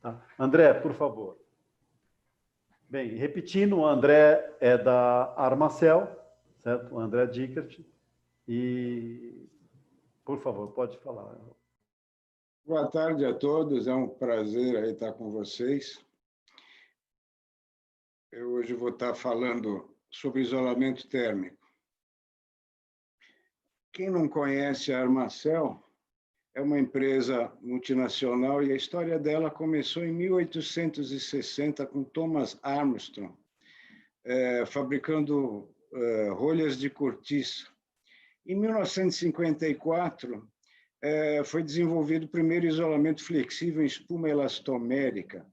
Tá. André, por favor. Bem, repetindo, o André é da Armacel, certo? O André Dickert. E, por favor, pode falar. Boa tarde a todos, é um prazer aí estar com vocês. Eu hoje vou estar falando sobre isolamento térmico. Quem não conhece a Armacel, é uma empresa multinacional e a história dela começou em 1860 com Thomas Armstrong, fabricando rolhas de cortiça. Em 1954, foi desenvolvido o primeiro isolamento flexível em espuma elastomérica,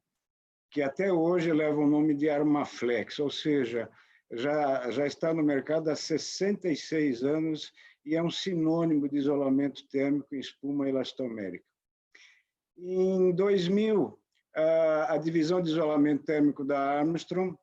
que até hoje leva o nome de Armaflex, ou seja, já está no mercado há 66 anos e é um sinônimo de isolamento térmico em espuma elastomérica. Em 2000, a divisão de isolamento térmico da Armstrong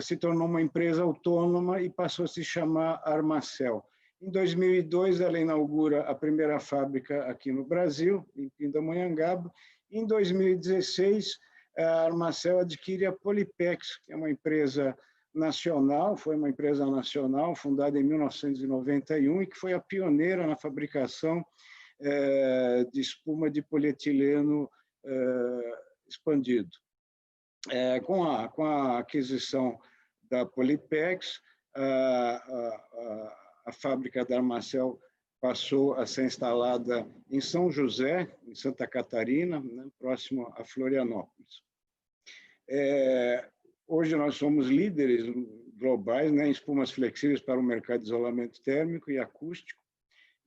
se tornou uma empresa autônoma e passou a se chamar Armacel. Em 2002, ela inaugura a primeira fábrica aqui no Brasil, em Pindamonhangaba. Em 2016, a Armacel adquire a Polypex, que é uma empresa nacional, foi uma empresa nacional fundada em 1991 e que foi a pioneira na fabricação de espuma de polietileno expandido. Com a aquisição da Polypex, a fábrica da Armacel passou a ser instalada em São José, em Santa Catarina, né, próximo a Florianópolis. Hoje nós somos líderes globais, né, em espumas flexíveis para o mercado de isolamento térmico e acústico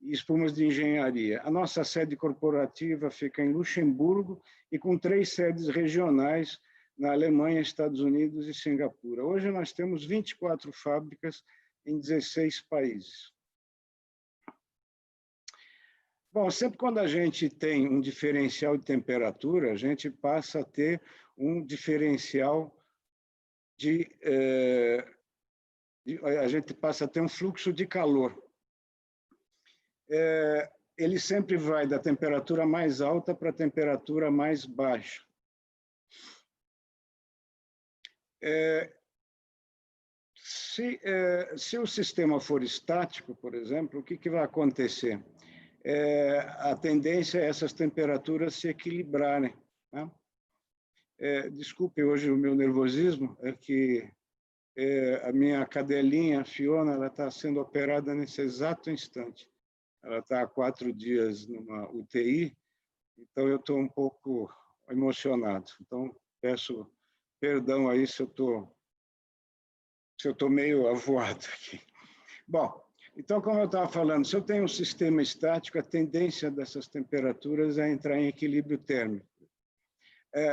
e espumas de engenharia. A nossa sede corporativa fica em Luxemburgo e com 3 sedes regionais na Alemanha, Estados Unidos e Singapura. Hoje nós temos 24 fábricas em 16 países. Bom, sempre quando a gente tem um diferencial de temperatura, a gente passa a ter um diferencial a gente passa a ter um fluxo de calor. Ele sempre vai da temperatura mais alta para a temperatura mais baixa. Se o sistema for estático, por exemplo, o que vai acontecer? A tendência é essas temperaturas se equilibrarem, né? Desculpe hoje o meu nervosismo, é que a minha cadelinha, a Fiona, ela está sendo operada nesse exato instante. Ela está há 4 dias numa UTI, então eu estou um pouco emocionado. Então, peço perdão aí se eu estou meio avoado aqui. Bom, então, como eu estava falando, se eu tenho um sistema estático, a tendência dessas temperaturas é entrar em equilíbrio térmico.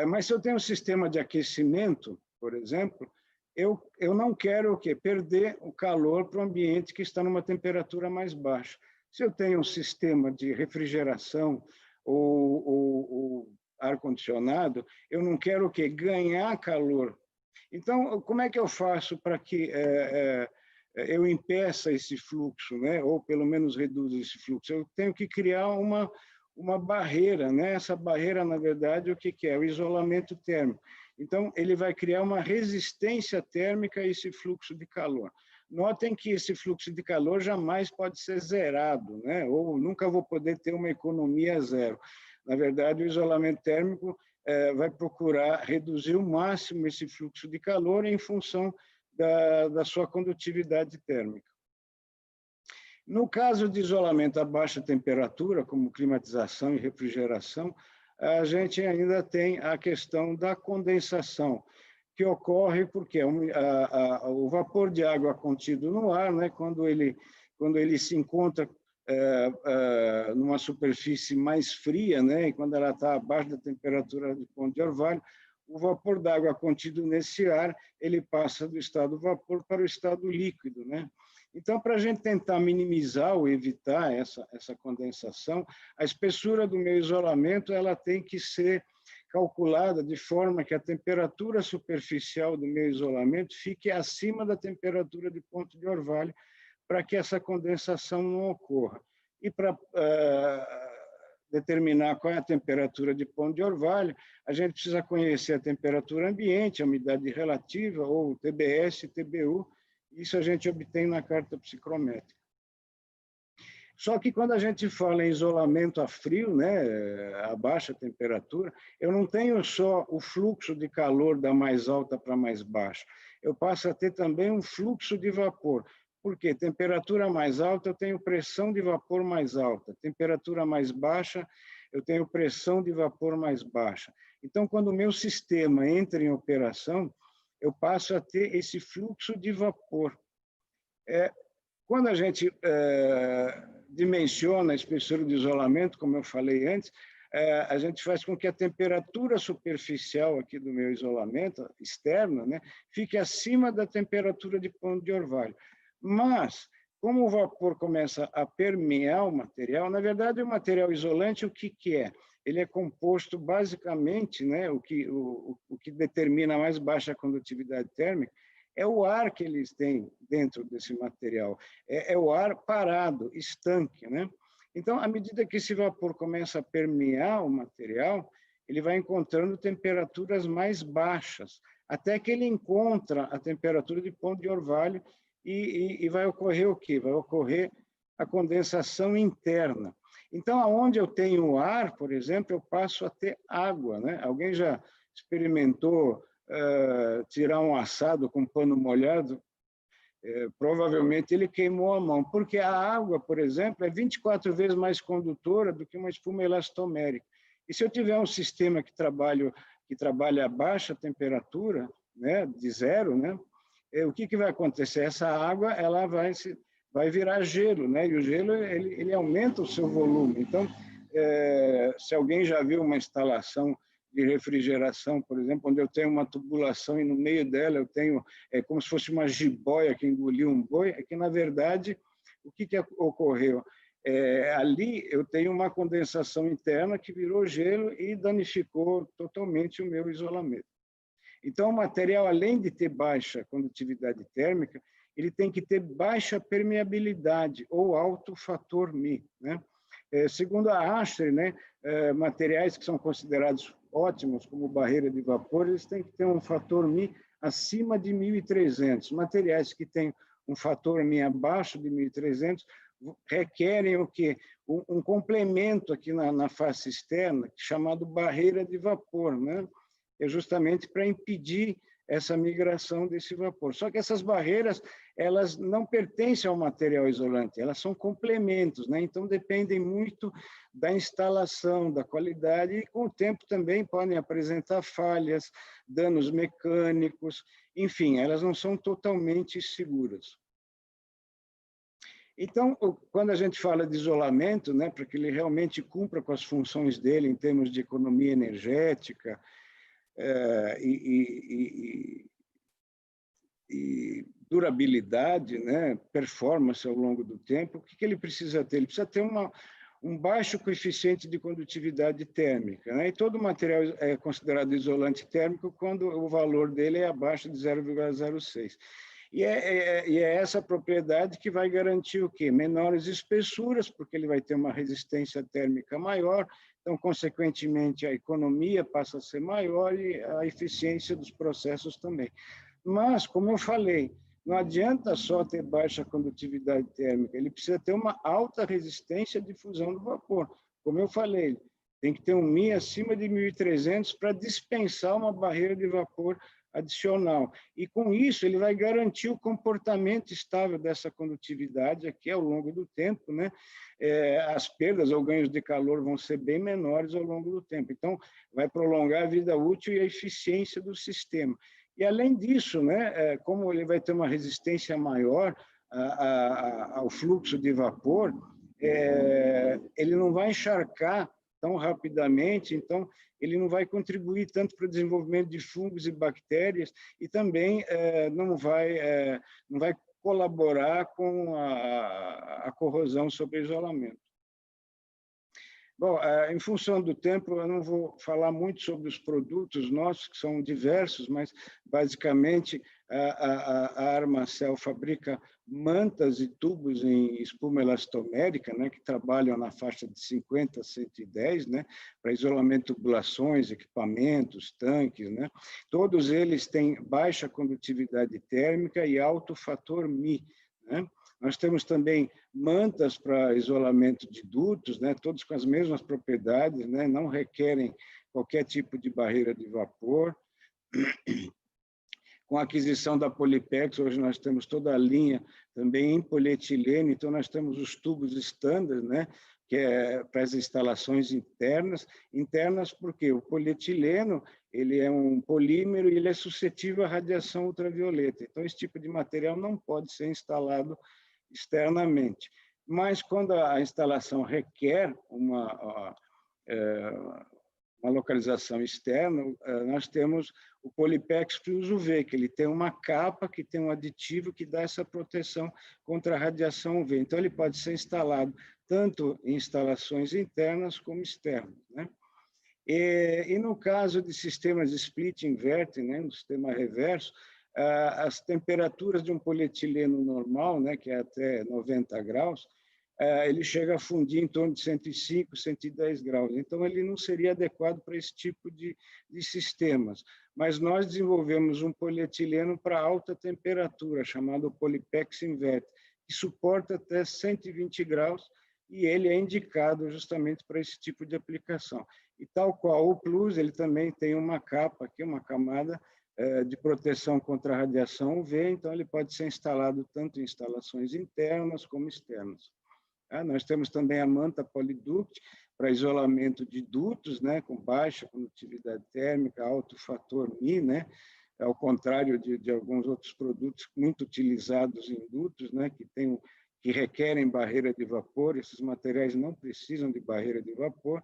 Mas se eu tenho um sistema de aquecimento, por exemplo, eu não quero o quê? Perder o calor para o ambiente que está numa temperatura mais baixa. Se eu tenho um sistema de refrigeração ou ar-condicionado, eu não quero o quê? Ganhar calor. Então, como é que eu faço para que eu impeça esse fluxo, né? Ou pelo menos reduza esse fluxo? Eu tenho que criar uma barreira, né? Essa barreira, na verdade, o que é? O isolamento térmico. Então, ele vai criar uma resistência térmica a esse fluxo de calor. Notem que esse fluxo de calor jamais pode ser zerado, né? Ou nunca vou poder ter uma economia zero. Na verdade, o isolamento térmico vai procurar reduzir o máximo esse fluxo de calor em função da sua condutividade térmica. No caso de isolamento a baixa temperatura, como climatização e refrigeração, a gente ainda tem a questão da condensação, que ocorre porque o vapor de água contido no ar, né, quando ele se encontra numa superfície mais fria, né, e quando ela está abaixo da temperatura de ponto de orvalho, o vapor d'água contido nesse ar, ele passa do estado vapor para o estado líquido, né? Então, para a gente tentar minimizar ou evitar essa condensação, a espessura do meu isolamento ela tem que ser calculada de forma que a temperatura superficial do meu isolamento fique acima da temperatura de ponto de orvalho para que essa condensação não ocorra. E para determinar qual é a temperatura de ponto de orvalho, a gente precisa conhecer a temperatura ambiente, a umidade relativa, ou TBS, TBU. Isso a gente obtém na carta psicrométrica. Só que quando a gente fala em isolamento a frio, né, a baixa temperatura, eu não tenho só o fluxo de calor da mais alta para a mais baixa, eu passo a ter também um fluxo de vapor. Por quê? Temperatura mais alta, eu tenho pressão de vapor mais alta. Temperatura mais baixa, eu tenho pressão de vapor mais baixa. Então, quando o meu sistema entra em operação, eu passo a ter esse fluxo de vapor. Quando a gente dimensiona a espessura de isolamento, como eu falei antes, a gente faz com que a temperatura superficial aqui do meu isolamento externo, né, fique acima da temperatura de ponto de orvalho. Mas, como o vapor começa a permear o material, na verdade, o material isolante, o que é? Ele é composto basicamente, né, o que determina a mais baixa condutividade térmica, é o ar que eles têm dentro desse material, é o ar parado, estanque, né? Então, à medida que esse vapor começa a permear o material, ele vai encontrando temperaturas mais baixas, até que ele encontra a temperatura de ponto de orvalho e vai ocorrer o quê? Vai ocorrer a condensação interna. Então, aonde eu tenho ar, por exemplo, eu passo a ter água, né? Alguém já experimentou tirar um assado com pano molhado? Provavelmente ele queimou a mão, porque a água, por exemplo, é 24 vezes mais condutora do que uma espuma elastomérica. E se eu tiver um sistema que trabalha a baixa temperatura, né, de zero, né, o que vai acontecer? Essa água ela vai virar gelo, né, e o gelo ele aumenta o seu volume. Então, se alguém já viu uma instalação de refrigeração, por exemplo, onde eu tenho uma tubulação e no meio dela eu tenho como se fosse uma jiboia que engoliu um boi, é que, na verdade, o que ocorreu? Ali eu tenho uma condensação interna que virou gelo e danificou totalmente o meu isolamento. Então, o material, além de ter baixa condutividade térmica, ele tem que ter baixa permeabilidade ou alto fator Mi, né? Segundo a ASHRAE, né, materiais que são considerados ótimos como barreira de vapor, eles têm que ter um fator Mi acima de 1.300. Materiais que têm um fator Mi abaixo de 1.300 requerem o quê? Um complemento aqui na face externa, chamado barreira de vapor, né? É justamente para impedir essa migração desse vapor. Só que essas barreiras, elas não pertencem ao material isolante, elas são complementos, né? Então dependem muito da instalação, da qualidade, e com o tempo também podem apresentar falhas, danos mecânicos, enfim, elas não são totalmente seguras. Então, quando a gente fala de isolamento, né, para que ele realmente cumpra com as funções dele em termos de economia energética, e durabilidade, né, performance ao longo do tempo, o que ele precisa ter? Ele precisa ter um baixo coeficiente de condutividade térmica, né? E todo material é considerado isolante térmico quando o valor dele é abaixo de 0,06. E é essa propriedade que vai garantir o quê? Menores espessuras, porque ele vai ter uma resistência térmica maior, então, consequentemente, a economia passa a ser maior e a eficiência dos processos também. Mas, como eu falei, não adianta só ter baixa condutividade térmica, ele precisa ter uma alta resistência à difusão do vapor. Como eu falei, tem que ter um Mi acima de 1.300 para dispensar uma barreira de vapor adicional. E, com isso, ele vai garantir o comportamento estável dessa condutividade aqui ao longo do tempo, né? As perdas ou ganhos de calor vão ser bem menores ao longo do tempo. Então, vai prolongar a vida útil e a eficiência do sistema. E, além disso, né, como ele vai ter uma resistência maior ao fluxo de vapor, ele não vai encharcar tão rapidamente, então ele não vai contribuir tanto para o desenvolvimento de fungos e bactérias e também não vai colaborar com a corrosão sobre o isolamento. Bom, em função do tempo, eu não vou falar muito sobre os produtos nossos, que são diversos, mas, basicamente, a Armacel fabrica mantas e tubos em espuma elastomérica, né, que trabalham na faixa de 50 a 110, né, para isolamento de tubulações, equipamentos, tanques. Né? Todos eles têm baixa condutividade térmica e alto fator Mi. Né? Nós temos também mantas para isolamento de dutos, né, todos com as mesmas propriedades, né, não requerem qualquer tipo de barreira de vapor. Com a aquisição da Polipex, hoje nós temos toda a linha também em polietileno, então nós temos os tubos standard, né, que é para as instalações internas. Internas porque o polietileno ele é um polímero e ele é suscetível à radiação ultravioleta. Então, esse tipo de material não pode ser instalado externamente. Mas, quando a instalação requer uma localização externa, nós temos o Polipex Plus UV, que ele tem uma capa, que tem um aditivo que dá essa proteção contra a radiação UV. Então, ele pode ser instalado tanto em instalações internas como externas. Né? E no caso de sistemas de split invert, né, no sistema reverso, as temperaturas de um polietileno normal, né, que é até 90 graus, ele chega a fundir em torno de 105, 110 graus. Então, ele não seria adequado para esse tipo de sistemas. Mas nós desenvolvemos um polietileno para alta temperatura, chamado Polipex Invert, que suporta até 120 graus, e ele é indicado justamente para esse tipo de aplicação. E tal qual o Plus, ele também tem uma capa aqui, uma camada de proteção contra a radiação UV, então ele pode ser instalado tanto em instalações internas como externas. Nós temos também a manta Poliduct para isolamento de dutos, né, com baixa condutividade térmica, alto fator Mi, né, ao contrário de alguns outros produtos muito utilizados em dutos, né, que requerem barreira de vapor. Esses materiais não precisam de barreira de vapor.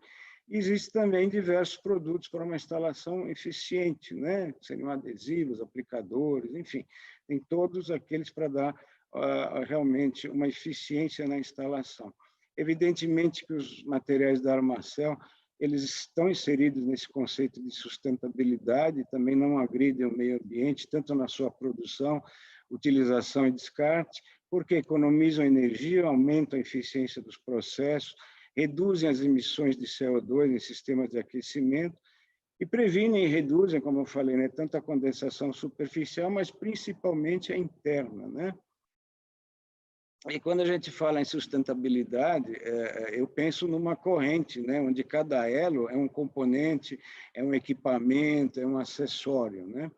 Existem também diversos produtos para uma instalação eficiente, né? Seriam adesivos, aplicadores, enfim, tem todos aqueles para dar realmente uma eficiência na instalação. Evidentemente que os materiais da Armacel, eles estão inseridos nesse conceito de sustentabilidade, também não agridem o meio ambiente, tanto na sua produção, utilização e descarte, porque economizam energia, aumentam a eficiência dos processos, reduzem as emissões de CO2 em sistemas de aquecimento e previnem e reduzem, como eu falei, né, tanto a condensação superficial, mas principalmente a interna. Né? E quando a gente fala em sustentabilidade, eu penso numa corrente, né, onde cada elo é um componente, é um equipamento, é um acessório. Né?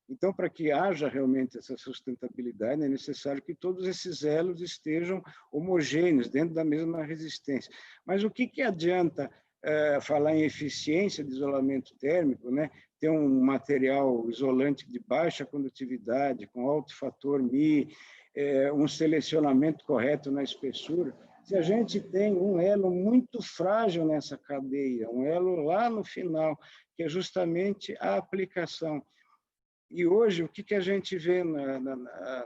Então, para que haja realmente essa sustentabilidade, é necessário que todos esses elos estejam homogêneos, dentro da mesma resistência. Mas o que adianta falar em eficiência de isolamento térmico, né? Ter um material isolante de baixa condutividade, com alto fator Mi, um selecionamento correto na espessura, se a gente tem um elo muito frágil nessa cadeia, um elo lá no final, que é justamente a aplicação. E hoje, o que a gente vê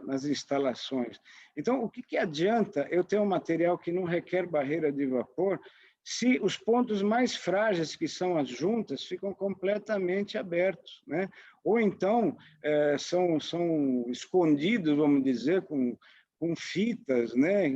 nas instalações? Então, o que adianta eu ter um material que não requer barreira de vapor se os pontos mais frágeis, que são as juntas, ficam completamente abertos, né? Ou então são escondidos, vamos dizer, com fitas, né?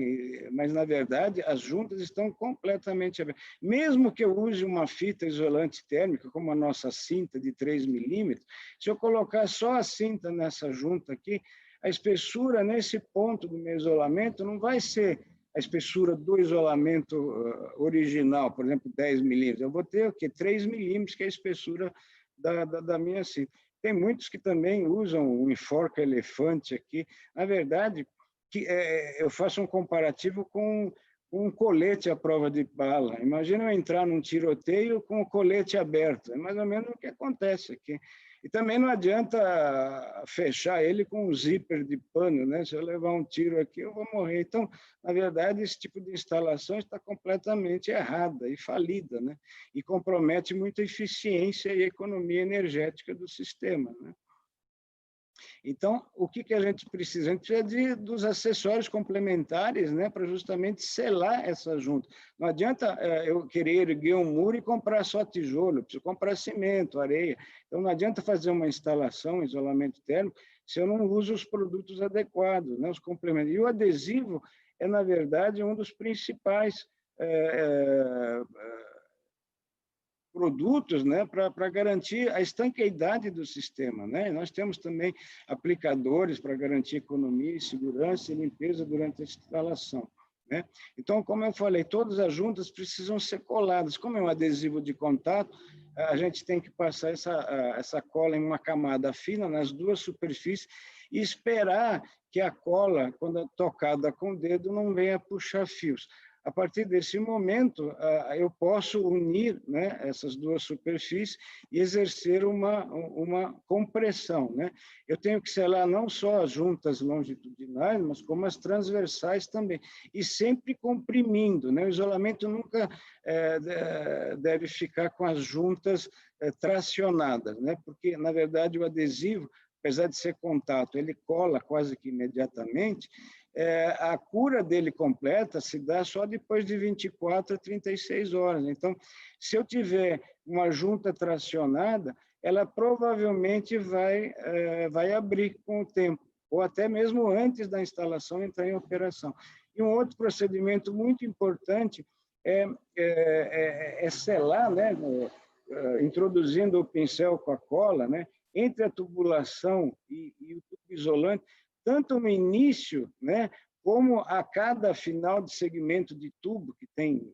Mas, na verdade, as juntas estão completamente abertas. Mesmo que eu use uma fita isolante térmica, como a nossa cinta de 3 milímetros, se eu colocar só a cinta nessa junta aqui, a espessura nesse ponto do meu isolamento não vai ser a espessura do isolamento original, por exemplo, 10 milímetros. Eu vou ter o quê? 3 milímetros, que é a espessura da minha cinta. Tem muitos que também usam o enforca-elefante aqui. Na verdade, eu faço um comparativo com um colete à prova de bala. Imagina eu entrar num tiroteio com o colete aberto. É mais ou menos o que acontece aqui. E também não adianta fechar ele com um zíper de pano, né? Se eu levar um tiro aqui, eu vou morrer. Então, na verdade, esse tipo de instalação está completamente errada e falida, né? E compromete muito a eficiência e a economia energética do sistema, né? Então, o que a gente precisa? A gente precisa dos acessórios complementares, né, para justamente selar essa junta. Não adianta eu querer erguer um muro e comprar só tijolo, eu preciso comprar cimento, areia. Então, não adianta fazer uma instalação, isolamento térmico, se eu não uso os produtos adequados, né, os complementos. E o adesivo é, na verdade, um dos principais produtos, né, para garantir a estanqueidade do sistema, né? Nós temos também aplicadores para garantir economia, segurança e limpeza durante a instalação, né? Então, como eu falei, todas as juntas precisam ser coladas. Como é um adesivo de contato, a gente tem que passar essa cola em uma camada fina nas duas superfícies e esperar que a cola, quando é tocada com o dedo, não venha puxar fios. A partir desse momento, eu posso unir, né, essas duas superfícies e exercer uma compressão, né? Eu tenho que selar não só as juntas longitudinais, mas como as transversais também, e sempre comprimindo, né? O isolamento nunca deve ficar com as juntas tracionadas, né? Porque, na verdade, o adesivo, apesar de ser contato, ele cola quase que imediatamente. A cura dele completa se dá só depois de 24 a 36 horas. Então, se eu tiver uma junta tracionada, ela provavelmente vai abrir com o tempo, ou até mesmo antes da instalação entrar em operação. E um outro procedimento muito importante é selar, né, introduzindo o pincel com a cola, né, entre a tubulação e o tubo isolante, tanto no início, né, como a cada final de segmento de tubo, que tem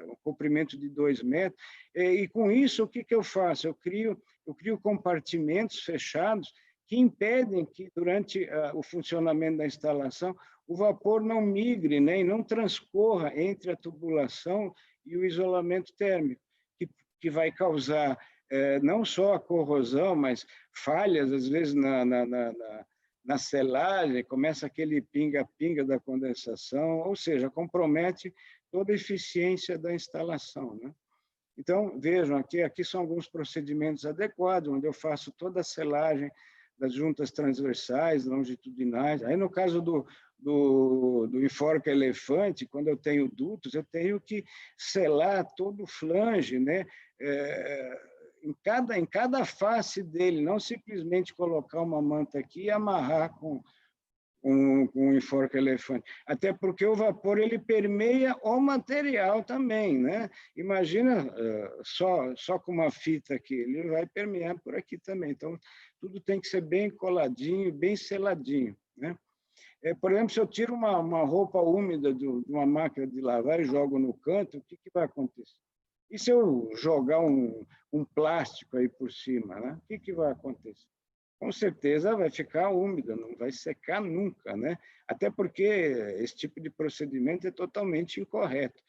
um comprimento de 2 metros. E com isso, o que eu faço? Eu crio compartimentos fechados que impedem que, durante o funcionamento da instalação, o vapor não migre, né, e não transcorra entre a tubulação e o isolamento térmico, que vai causar não só a corrosão, mas falhas, às vezes, na selagem, começa aquele pinga-pinga da condensação, ou seja, compromete toda a eficiência da instalação, né? Então, vejam, aqui são alguns procedimentos adequados, onde eu faço toda a selagem das juntas transversais, longitudinais. Aí, no caso do enforca elefante, quando eu tenho dutos, eu tenho que selar todo o flange, né? Em cada face dele, não simplesmente colocar uma manta aqui e amarrar com um enforca elefante. Até porque o vapor ele permeia o material também, né? Imagina só com uma fita aqui, ele vai permear por aqui também. Então, tudo tem que ser bem coladinho, bem seladinho, né? Por exemplo, se eu tiro uma roupa úmida de uma máquina de lavar e jogo no canto, o que vai acontecer? E se eu jogar um plástico aí por cima, né? O que vai acontecer? Com certeza vai ficar úmida, não vai secar nunca, né? Até porque esse tipo de procedimento é totalmente incorreto.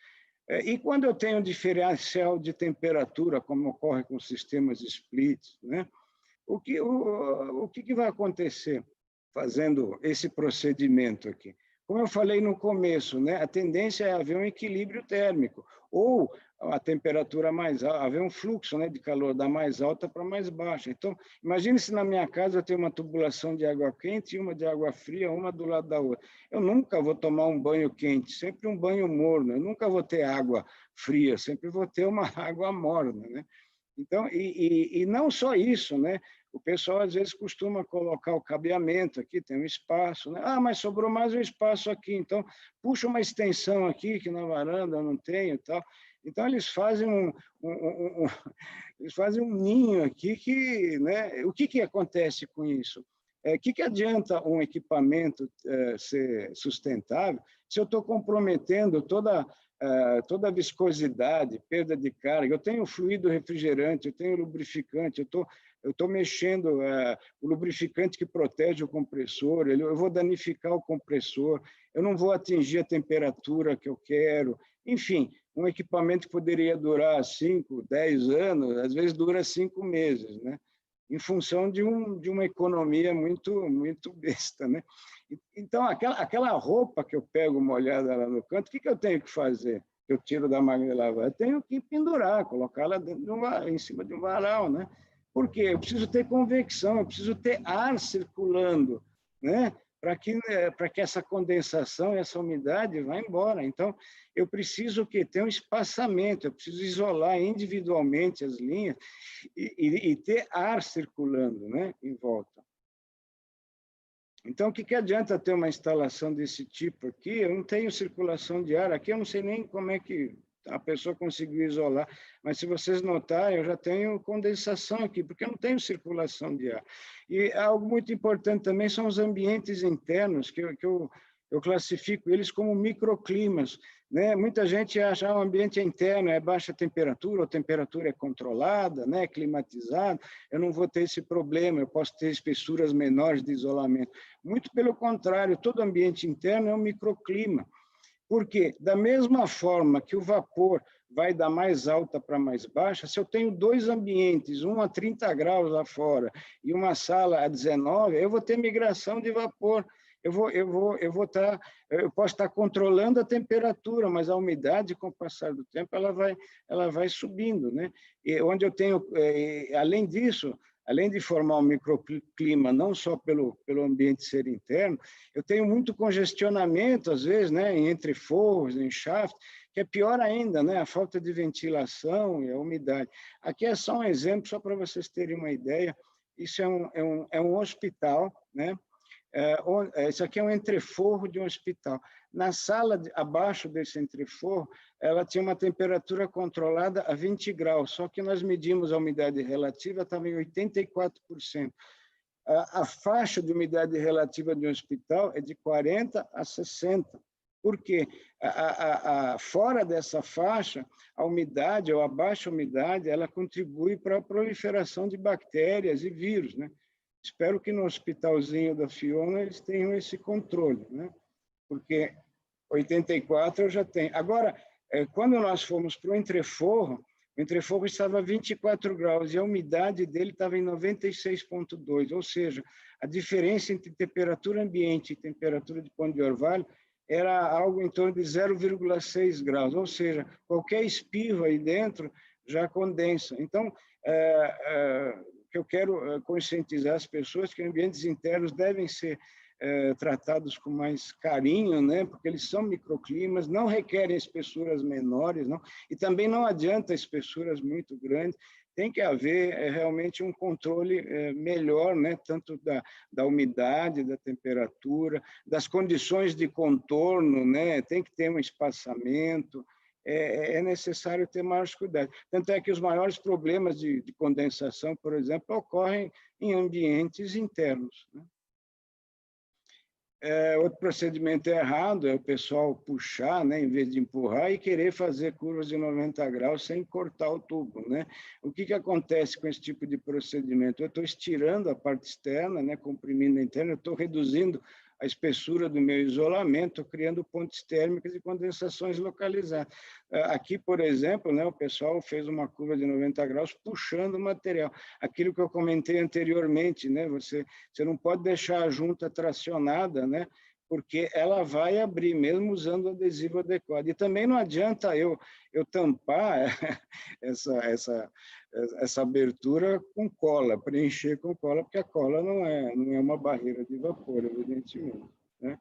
E quando eu tenho diferencial de temperatura, como ocorre com sistemas splits, né? O que vai acontecer fazendo esse procedimento aqui? Como eu falei no começo, né, a tendência é haver um equilíbrio térmico, ou a temperatura mais alta, haver um fluxo, né, de calor da mais alta para mais baixa. Então, imagine se na minha casa eu tenho uma tubulação de água quente e uma de água fria, uma do lado da outra. Eu nunca vou tomar um banho quente, sempre um banho morno. Eu nunca vou ter água fria, sempre vou ter uma água morna, né? Então, e não só isso, né? O pessoal, às vezes, costuma colocar o cabeamento aqui, tem um espaço, né? Ah, mas sobrou mais um espaço aqui, então puxa uma extensão aqui, que na varanda eu não tenho e tal. Então, eles fazem eles fazem um ninho aqui que, né? O que acontece com isso? O que adianta um equipamento ser sustentável se eu estou comprometendo toda a viscosidade, perda de carga? Eu tenho fluido refrigerante, eu tenho lubrificante, eu estou mexendo o lubrificante que protege o compressor, eu vou danificar o compressor, eu não vou atingir a temperatura que eu quero. Enfim, um equipamento que poderia durar 5, 10 anos, às vezes dura 5 meses, né? Em função de uma economia muito besta, né? Então, aquela roupa que eu pego molhada lá no canto, o que eu tenho que fazer? Eu tiro da máquina de lavar, eu tenho que pendurar, colocá-la em cima de um varal, né? Por quê? Eu preciso ter convecção, eu preciso ter ar circulando, né? Para que essa condensação, essa umidade vá embora. Então, eu preciso ter um espaçamento, eu preciso isolar individualmente as linhas e ter ar circulando, né, em volta. Então, o que adianta ter uma instalação desse tipo aqui? Eu não tenho circulação de ar aqui, eu não sei nem como é que a pessoa conseguiu isolar, mas se vocês notarem, eu já tenho condensação aqui, porque eu não tenho circulação de ar. E algo muito importante também são os ambientes internos, que eu classifico eles como microclimas, né? Muita gente acha que o ambiente interno é baixa temperatura, ou temperatura é controlada, né? Climatizada, eu não vou ter esse problema, eu posso ter espessuras menores de isolamento. Muito pelo contrário, todo ambiente interno é um microclima. Porque, da mesma forma que o vapor vai da mais alta para mais baixa, se eu tenho dois ambientes, um a 30 graus lá fora e uma sala a 19, eu vou ter migração de vapor. Eu posso estar controlando a temperatura, mas a umidade, com o passar do tempo, ela vai subindo, né? E onde eu tenho, além disso, além de formar um microclima, não só pelo ambiente ser interno, eu tenho muito congestionamento, às vezes, né, entre forros, em shaft, que é pior ainda, né, a falta de ventilação e a umidade. Aqui é só um exemplo, só para vocês terem uma ideia. Isso é um hospital, né? Isso aqui é um entreforro de um hospital. Na sala abaixo desse entreforro, ela tinha uma temperatura controlada a 20 graus, só que nós medimos a umidade relativa, estava em 84%. A faixa de umidade relativa de um hospital é de 40 a 60. Por quê? Fora dessa faixa, a umidade ou a baixa umidade, ela contribui para a proliferação de bactérias e vírus, né? Espero que no hospitalzinho da Fiona eles tenham esse controle, né? Porque 84 eu já tenho. Agora, quando nós fomos para o entreforro estava a 24 graus e a umidade dele estava em 96,2, ou seja, a diferença entre temperatura ambiente e temperatura de Ponte de Orvalho era algo em torno de 0,6 graus, ou seja, qualquer espirro aí dentro já condensa. Então, que eu quero conscientizar as pessoas que ambientes internos devem ser tratados com mais carinho, né? Porque eles são microclimas, não requerem espessuras menores, não? E também não adianta espessuras muito grandes, tem que haver realmente um controle melhor, né? Tanto da umidade, da temperatura, das condições de contorno, né? Tem que ter um espaçamento, é necessário ter mais cuidado. Tanto é que os maiores problemas de condensação, por exemplo, ocorrem em ambientes internos, né? Outro procedimento errado é o pessoal puxar, né, em vez de empurrar, e querer fazer curvas de 90 graus sem cortar o tubo, né? O que acontece com esse tipo de procedimento? Eu estou estirando a parte externa, né, comprimindo a interna, eu estou reduzindo a espessura do meu isolamento, criando pontes térmicas e condensações localizadas. Aqui, por exemplo, né, o pessoal fez uma curva de 90 graus puxando o material. Aquilo que eu comentei anteriormente, né, você não pode deixar a junta tracionada, né, porque ela vai abrir, mesmo usando o adesivo adequado. E também não adianta eu tampar essa abertura com cola, preencher com cola, porque a cola não é uma barreira de vapor, evidentemente, né?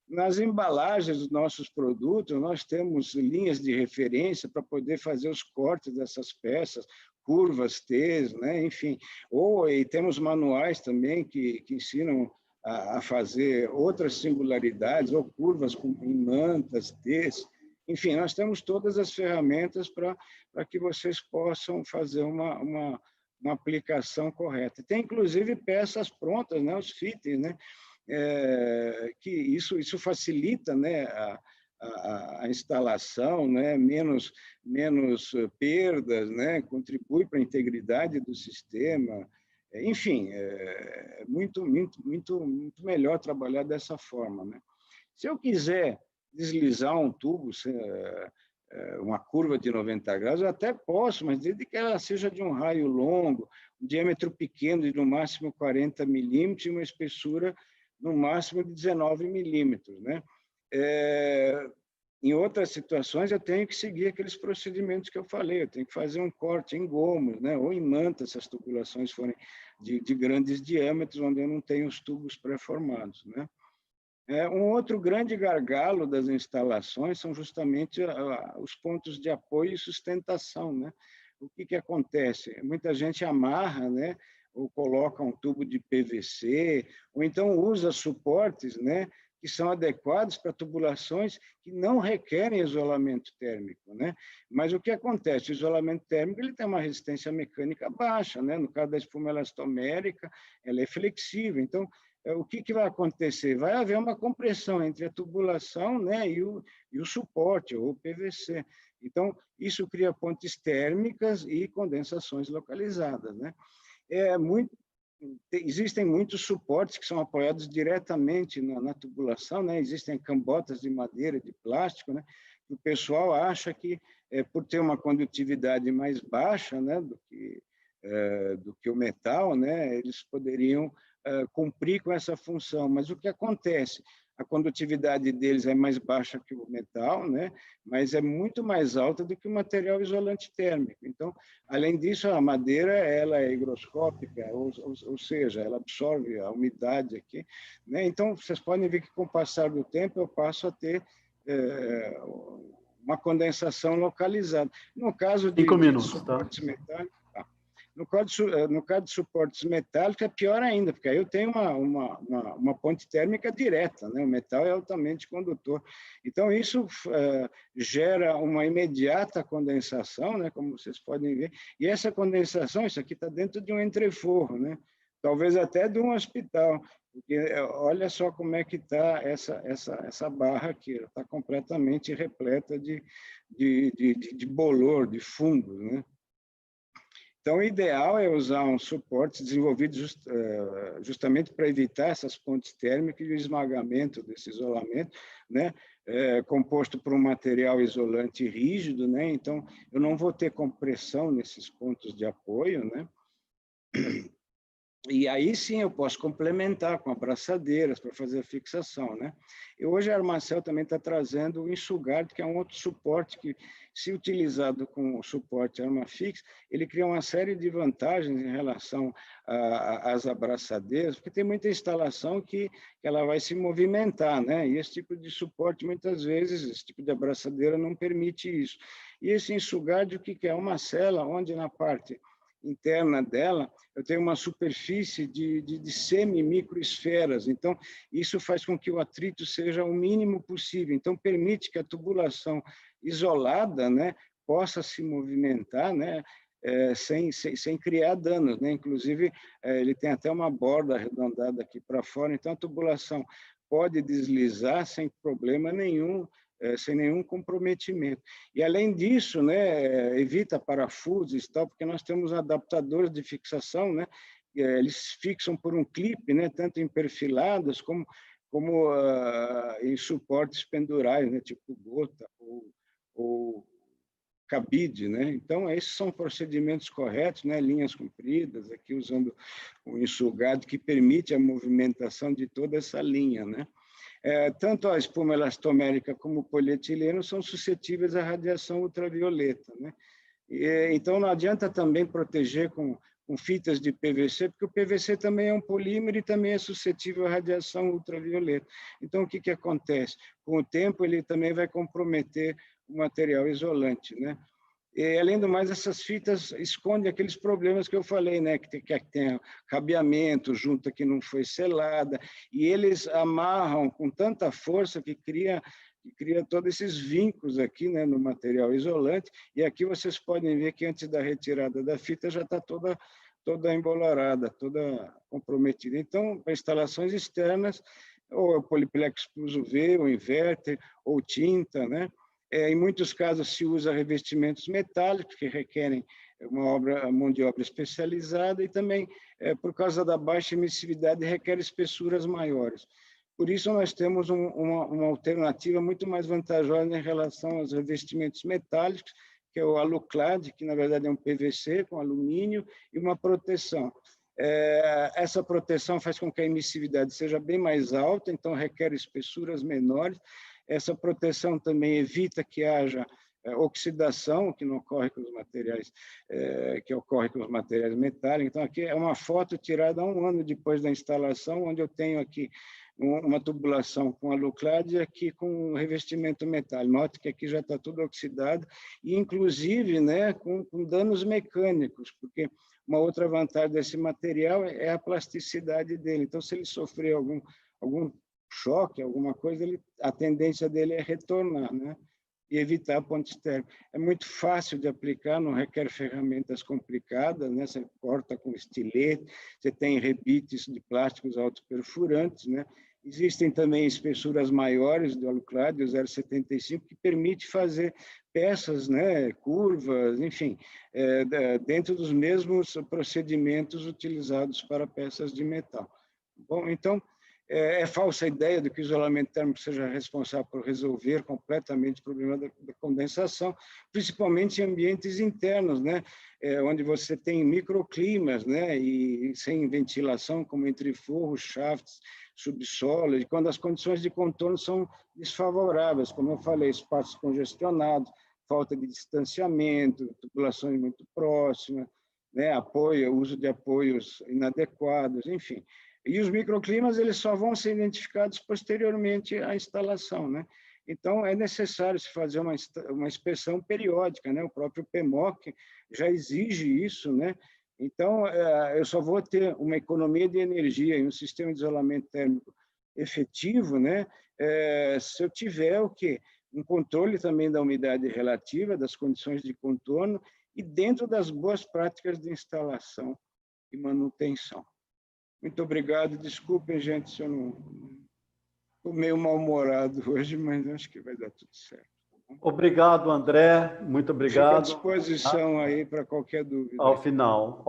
Nas embalagens dos nossos produtos, nós temos linhas de referência para poder fazer os cortes dessas peças, curvas, T's, né? Enfim. E temos manuais também que ensinam a fazer outras singularidades, ou curvas em mantas, T's. Enfim, nós temos todas as ferramentas para que vocês possam fazer uma aplicação correta. Tem, inclusive, peças prontas, né? Os fittings, né? Que isso facilita, né? A instalação, né? Menos perdas, né? Contribui para a integridade do sistema. Enfim, é muito melhor trabalhar dessa forma, né? Se eu quiser deslizar um tubo, uma curva de 90 graus, eu até posso, mas desde que ela seja de um raio longo, um diâmetro pequeno de no máximo 40 milímetros e uma espessura no máximo de 19 milímetros, né? Em outras situações, eu tenho que seguir aqueles procedimentos que eu falei, eu tenho que fazer um corte em gomos, né? Ou em manta, se as tubulações forem de grandes diâmetros, onde eu não tenho os tubos pré-formados, né? Um outro grande gargalo das instalações são justamente os pontos de apoio e sustentação, né? O que acontece? Muita gente amarra, né? Ou coloca um tubo de PVC, ou então usa suportes, né? Que são adequados para tubulações que não requerem isolamento térmico, né? Mas o que acontece? O isolamento térmico ele tem uma resistência mecânica baixa, né? No caso da espuma elastomérica, ela é flexível. Então, o que vai acontecer? Vai haver uma compressão entre a tubulação, né, e o suporte, ou o PVC. Então, isso cria pontes térmicas e condensações localizadas, né? Existem muitos suportes que são apoiados diretamente na tubulação, né? Existem cambotas de madeira, de plástico, né? O pessoal acha que, por ter uma condutividade mais baixa, né, do que o metal, né, eles poderiam cumprir com essa função. Mas o que acontece? A condutividade deles é mais baixa que o metal, né? Mas é muito mais alta do que o material isolante térmico. Então, além disso, a madeira ela é higroscópica, ou seja, ela absorve a umidade aqui, né? Então, vocês podem ver que com o passar do tempo eu passo a ter uma condensação localizada. No caso de 5 minutos, suportes tá? metálicos, no caso de suportes metálicos, é pior ainda, porque aí eu tenho uma ponte térmica direta, né? O metal é altamente condutor. Então, isso gera uma imediata condensação, né? Como vocês podem ver, e essa condensação, isso aqui está dentro de um entreforro, né? Talvez até de um hospital, porque olha só como é que está essa barra aqui, está completamente repleta de bolor, de fungos, né? Então, o ideal é usar um suporte desenvolvido justamente para evitar essas pontes térmicas e o esmagamento desse isolamento, né? Composto por um material isolante rígido, né? Então, eu não vou ter compressão nesses pontos de apoio, né? E aí sim eu posso complementar com abraçadeiras para fazer a fixação, né? E hoje a Armacel também está trazendo o Insugard, que é um outro suporte que, se utilizado com o suporte Armafix, ele cria uma série de vantagens em relação às abraçadeiras, porque tem muita instalação que ela vai se movimentar, né? E esse tipo de suporte, muitas vezes, esse tipo de abraçadeira não permite isso. E esse Insugard, o que é? Uma cela onde na parte interna dela, eu tenho uma superfície de semi-microesferas. Então, isso faz com que o atrito seja o mínimo possível. Então, permite que a tubulação isolada, né, possa se movimentar, né, sem criar danos, né? Inclusive, ele tem até uma borda arredondada aqui para fora, então a tubulação pode deslizar sem problema nenhum, sem nenhum comprometimento. E, além disso, né, evita parafusos e tal, porque nós temos adaptadores de fixação, né, eles fixam por um clipe, né, tanto em perfiladas como em suportes pendurais, né, tipo gota ou cabide, né? Então, esses são procedimentos corretos, né, linhas compridas, aqui usando o enxugado, que permite a movimentação de toda essa linha, né? Tanto a espuma elastomérica como o polietileno são suscetíveis à radiação ultravioleta, né? Então, não adianta também proteger com fitas de PVC, porque o PVC também é um polímero e também é suscetível à radiação ultravioleta. Então, o que acontece? Com o tempo, ele também vai comprometer o material isolante, né? E, além do mais, essas fitas escondem aqueles problemas que eu falei, né? Que tem cabeamento, junta que não foi selada, e eles amarram com tanta força que cria todos esses vincos aqui, né, no material isolante. E aqui vocês podem ver que antes da retirada da fita já está toda embolorada, toda comprometida. Então, para instalações externas, ou poliplex plus UV, ou inverter, ou tinta, né? Em muitos casos se usa revestimentos metálicos que requerem mão de obra especializada, e também, por causa da baixa emissividade, requer espessuras maiores. Por isso, nós temos uma alternativa muito mais vantajosa em relação aos revestimentos metálicos, que é o Aluclad, que na verdade é um PVC com alumínio e uma proteção. Essa proteção faz com que a emissividade seja bem mais alta, então requer espessuras menores. Essa proteção também evita que haja oxidação, que não ocorre com os materiais, que ocorre com os materiais metálicos. Então, aqui é uma foto tirada 1 ano depois da instalação, onde eu tenho aqui uma tubulação com aluclade e aqui com revestimento metálico. Note que aqui já está tudo oxidado, e inclusive, né, com danos mecânicos, porque uma outra vantagem desse material é a plasticidade dele. Então, se ele sofrer algum choque, alguma coisa, a tendência dele é retornar, né? E evitar pontes térmicas. É muito fácil de aplicar, não requer ferramentas complicadas, né? Você corta com estilete, você tem rebites de plásticos autoperfurantes, né? Existem também espessuras maiores do aluclade, o 0,75, que permite fazer peças, né, curvas, enfim, dentro dos mesmos procedimentos utilizados para peças de metal. Bom, então, é falsa a ideia de que o isolamento térmico seja responsável por resolver completamente o problema da condensação, principalmente em ambientes internos, né, onde você tem microclimas, né, e sem ventilação, como entre forros, shafts, subsolo, e quando as condições de contorno são desfavoráveis, como eu falei, espaços congestionados, falta de distanciamento, tubulações muito próximas, né, uso de apoios inadequados, enfim. E os microclimas, eles só vão ser identificados posteriormente à instalação, né? Então, é necessário se fazer uma inspeção periódica, né? O próprio PMOC já exige isso, né? Então, eu só vou ter uma economia de energia e um sistema de isolamento térmico efetivo, né? Se eu tiver o quê? Um controle também da umidade relativa, das condições de contorno e dentro das boas práticas de instalação e manutenção. Muito obrigado. Desculpem, gente, se eu não estou meio mal-humorado hoje, mas acho que vai dar tudo certo. Obrigado, André. Muito obrigado. Fico à disposição aí para qualquer dúvida. Ao final.